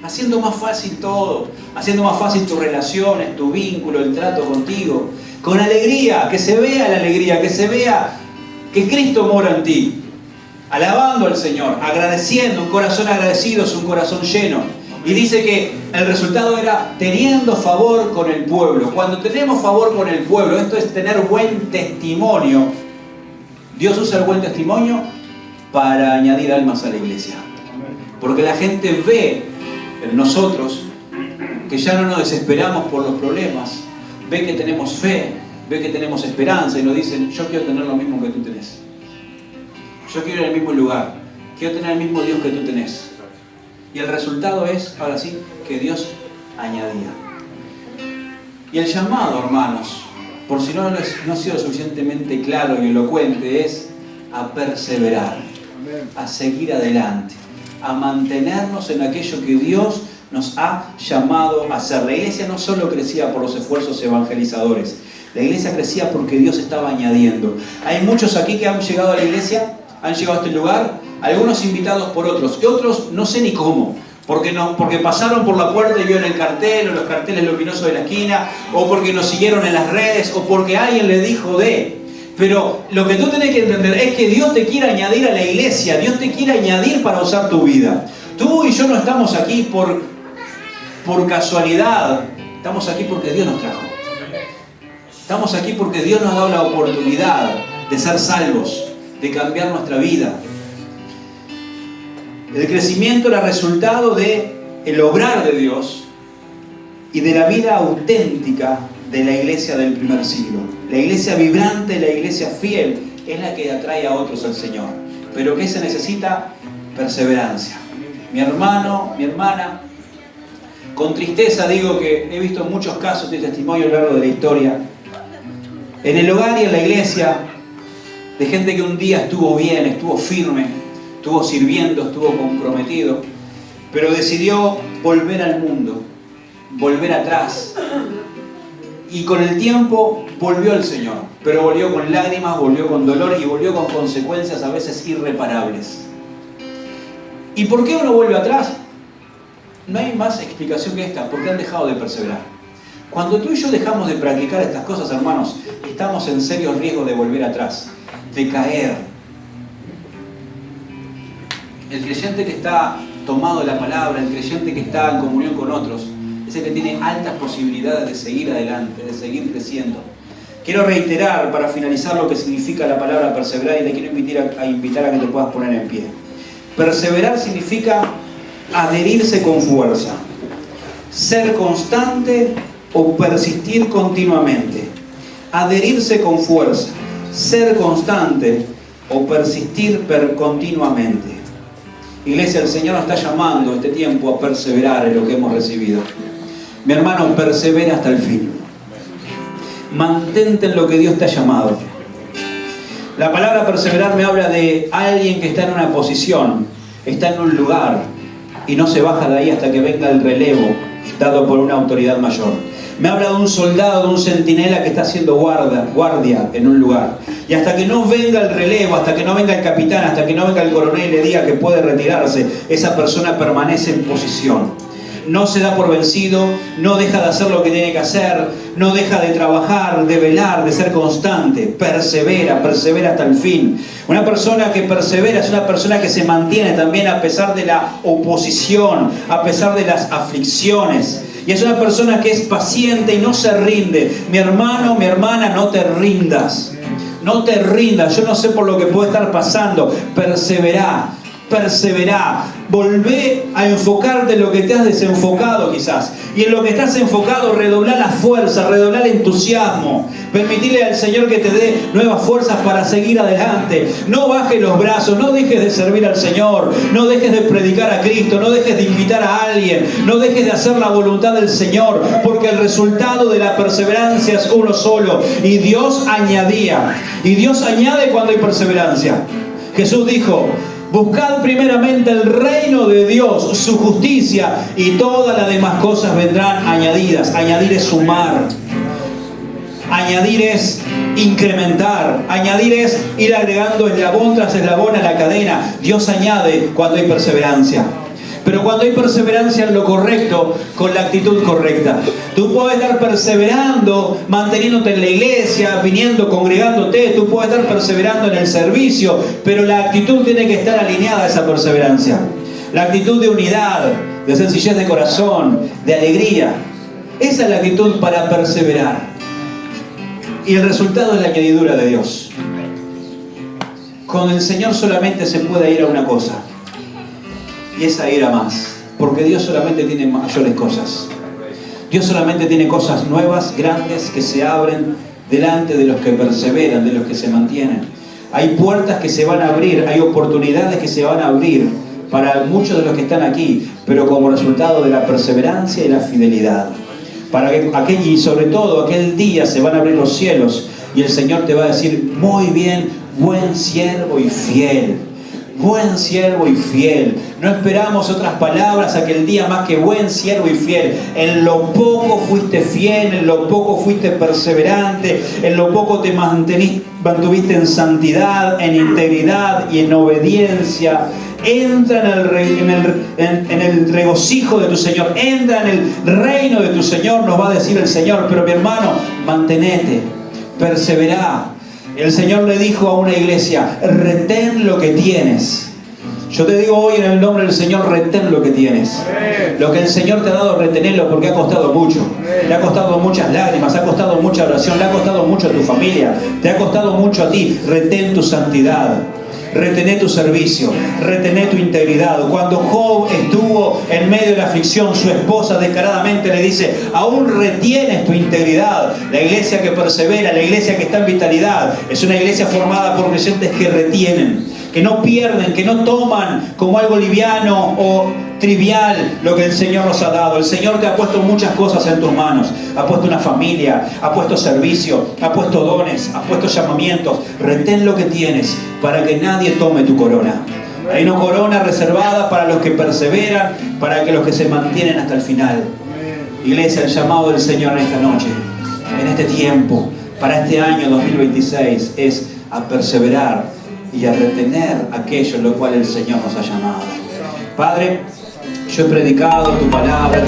haciendo más fácil todo, haciendo más fácil tus relaciones, tu vínculo, el trato contigo, con alegría, que se vea la alegría, que se vea que Cristo mora en ti, alabando al Señor, agradeciendo, un corazón agradecido es un corazón lleno. Y dice que el resultado era teniendo favor con el pueblo. Cuando tenemos favor con el pueblo, esto es tener buen testimonio. Dios usa el buen testimonio para añadir almas a la iglesia. Porque la gente ve en nosotros que ya no nos desesperamos por los problemas, ve que tenemos fe, ve que tenemos esperanza y nos dicen, yo quiero tener lo mismo que tú tenés. Yo quiero ir al mismo lugar, quiero tener el mismo Dios que tú tenés. Y el resultado es, ahora sí, que Dios añadía. Y el llamado, hermanos, por si no ha sido suficientemente claro y elocuente, es a perseverar, a seguir adelante, a mantenernos en aquello que Dios nos ha llamado a hacer. La iglesia no solo crecía por los esfuerzos evangelizadores, la iglesia crecía porque Dios estaba añadiendo. Hay muchos aquí que han llegado a la iglesia, han llegado a este lugar, algunos invitados por otros, y otros no sé ni cómo, porque pasaron por la puerta y vieron el cartel, o los carteles luminosos de la esquina, o porque nos siguieron en las redes, o porque alguien le dijo de. Pero lo que tú tenés que entender es que Dios te quiere añadir a la iglesia, Dios te quiere añadir para usar tu vida. Tú y yo no estamos aquí por casualidad, estamos aquí porque Dios nos trajo. Estamos aquí porque Dios nos ha dado la oportunidad de ser salvos, de cambiar nuestra vida. El crecimiento era resultado del obrar de Dios y de la vida auténtica de la iglesia del primer siglo. La iglesia vibrante, la iglesia fiel, es la que atrae a otros al Señor. Pero ¿qué se necesita? Perseverancia. Mi hermano, mi hermana, con tristeza digo que he visto muchos casos de testimonio a lo largo de la historia, en el hogar y en la iglesia, de gente que un día estuvo bien, estuvo firme, estuvo sirviendo, estuvo comprometido, pero decidió volver al mundo, volver atrás. Y con el tiempo volvió al Señor, pero volvió con lágrimas, volvió con dolor y volvió con consecuencias a veces irreparables. ¿Y por qué uno vuelve atrás? No hay más explicación que esta, porque han dejado de perseverar. Cuando tú y yo dejamos de practicar estas cosas, hermanos, estamos en serio riesgo de volver atrás, de caer. El creyente que está tomado de la palabra, el creyente que está en comunión con otros, es el que tiene altas posibilidades de seguir adelante, de seguir creciendo. Quiero reiterar para finalizar lo que significa la palabra perseverar y te quiero invitar a que te puedas poner en pie. Perseverar significa adherirse con fuerza, ser constante o persistir continuamente. Adherirse con fuerza, ser constante o persistir continuamente. Iglesia, el Señor nos está llamando este tiempo a perseverar en lo que hemos recibido. Mi hermano, persevera hasta el fin. Mantente en lo que Dios te ha llamado. La palabra perseverar me habla de alguien que está en una posición, está en un lugar y no se baja de ahí hasta que venga el relevo dado por una autoridad mayor. Me habla de un soldado, de un centinela que está haciendo guardia en un lugar. Y hasta que no venga el relevo, hasta que no venga el capitán, hasta que no venga el coronel y le diga que puede retirarse, esa persona permanece en posición. no se da por vencido, no deja de hacer lo que tiene que hacer, no deja de trabajar, de velar, de ser constante, persevera hasta el fin. Una persona que persevera es una persona que se mantiene también a pesar de la oposición, a pesar de las aflicciones. Y es una persona que es paciente y no se rinde. Mi hermano, mi hermana, no te rindas. No te rindas. Yo no sé por lo que puede estar pasando. Perseverá. Volvé a enfocarte en lo que te has desenfocado quizás. Y en lo que estás enfocado, redoblar la fuerza, redoblar el entusiasmo. Permitirle al Señor que te dé nuevas fuerzas para seguir adelante. No bajes los brazos, no dejes de servir al Señor, no dejes de predicar a Cristo, no dejes de invitar a alguien, no dejes de hacer la voluntad del Señor, porque el resultado de la perseverancia es uno solo. Y Dios añadía, y Dios añade cuando hay perseverancia. Jesús dijo: buscad primeramente el reino de Dios, su justicia, y todas las demás cosas vendrán añadidas. Añadir es sumar. Añadir es incrementar. Añadir es ir agregando eslabón tras eslabón a la cadena. Dios añade cuando hay perseverancia. Pero cuando hay perseverancia en lo correcto, con la actitud correcta. Tú puedes estar perseverando, manteniéndote en la iglesia, viniendo, congregándote. Tú puedes estar perseverando en el servicio, pero la actitud tiene que estar alineada a esa perseverancia. La actitud de unidad, de sencillez de corazón, de alegría. Esa es la actitud para perseverar. Y el resultado es la añadidura de Dios. Con el Señor solamente se puede ir a una cosa. Y es a ir a más. Porque Dios solamente tiene mayores cosas. Dios solamente tiene cosas nuevas, grandes, que se abren delante de los que perseveran, de los que se mantienen. Hay puertas que se van a abrir, hay oportunidades que se van a abrir para muchos de los que están aquí, pero como resultado de la perseverancia y la fidelidad. Y sobre todo aquel día se van a abrir los cielos y el Señor te va a decir: muy bien, buen siervo y fiel. Buen siervo y fiel. No esperamos otras palabras aquel día más que buen siervo y fiel. En lo poco fuiste fiel, en lo poco fuiste perseverante, en lo poco te mantuviste en santidad, en integridad y en obediencia. Entra en el regocijo de tu Señor, entra en el reino de tu Señor, nos va a decir el Señor. Pero mi hermano, mantenete, perseverá. El Señor le dijo a una iglesia: retén lo que tienes. Yo te digo hoy en el nombre del Señor: retén lo que tienes. Lo que el Señor te ha dado, retenelo, porque ha costado mucho. Le ha costado muchas lágrimas, ha costado mucha oración, le ha costado mucho a tu familia, te ha costado mucho a ti. Retén tu santidad. Retené tu servicio, retené tu integridad. Cuando Job estuvo en medio de la aflicción, su esposa descaradamente le dice: aún retienes tu integridad. La iglesia que persevera, la iglesia que está en vitalidad, es una iglesia formada por creyentes que retienen, que no pierden, que no toman como algo liviano o trivial lo que el Señor nos ha dado. El Señor te ha puesto muchas cosas en tus manos. Ha puesto una familia, ha puesto servicio, ha puesto dones, ha puesto llamamientos. Retén lo que tienes para que nadie tome tu corona. Hay una corona reservada para los que perseveran, para que los que se mantienen hasta el final. Iglesia, el llamado del Señor en esta noche, en este tiempo, para este año 2026, es a perseverar y a retener aquello en lo cual el Señor nos ha llamado. Padre, yo he predicado tu palabra.